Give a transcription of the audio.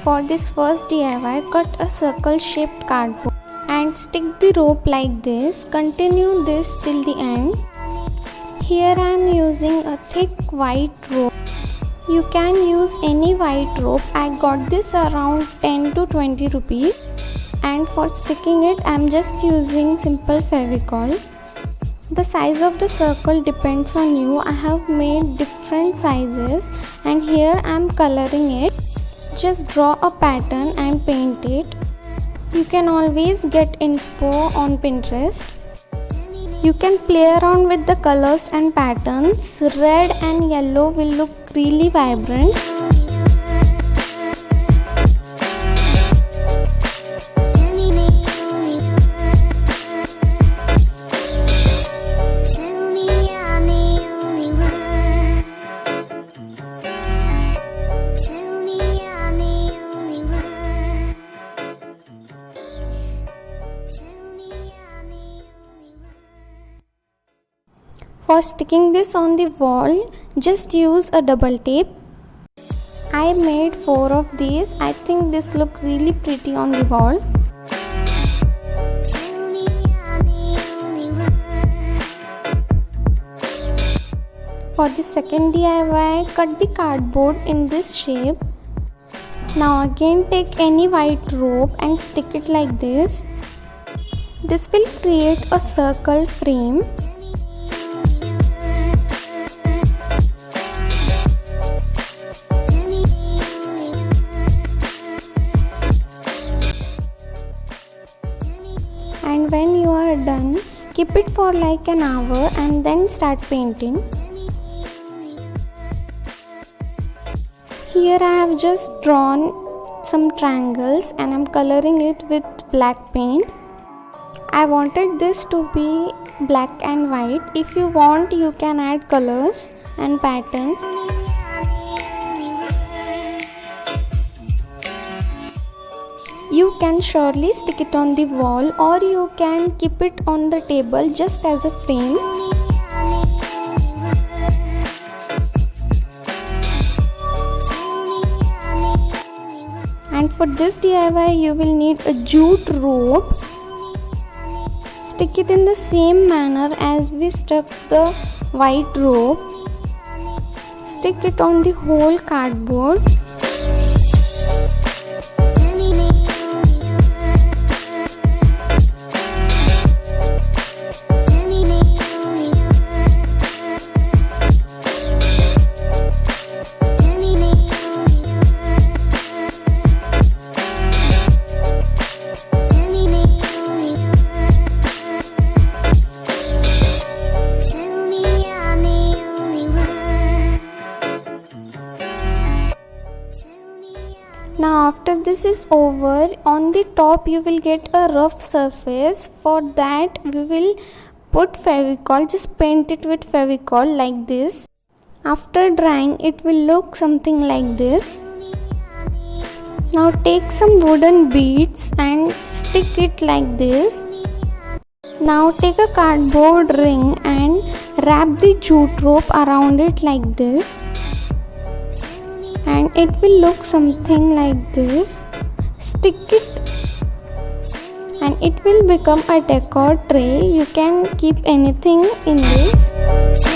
For this first DIY, cut a circle shaped cardboard and stick the rope like this. Continue this till the end. Here I am using a thick white rope. You can use any white rope. I got this around 10 to 20 rupees. And for sticking it, I am just using simple Fevicol. The size of the circle depends on you. I have made different sizes and here I am coloring it. Just draw a pattern and paint it. You can always get inspo on Pinterest. You can play around with the colors and patterns. Red and yellow will look really vibrant. For sticking this on the wall, just use a double tape. I made 4 of these. I think this look really pretty on the wall. For the second DIY, cut the cardboard in this shape. Now again take any white rope and stick it like this. This will create a circle frame. And when you are done, keep it for like an hour and then start painting. Here I have just drawn some triangles and I am coloring it with black paint. I wanted this to be black and white. If you want, you can add colors and patterns. You can surely stick it on the wall or you can keep it on the table just as a frame. And for this DIY you will need a jute rope. Stick it in the same manner as we stuck the white rope. Stick it on the whole cardboard. Now after this is over, on the top you will get a rough surface. For that we will put Fevicol, just paint it with Fevicol like this. After drying it will look something like this. Now take some wooden beads and stick it like this. Now take a cardboard ring and wrap the jute rope around it like this. And it will look something like this. Stick it and it will become a decor tray. You can keep anything in this.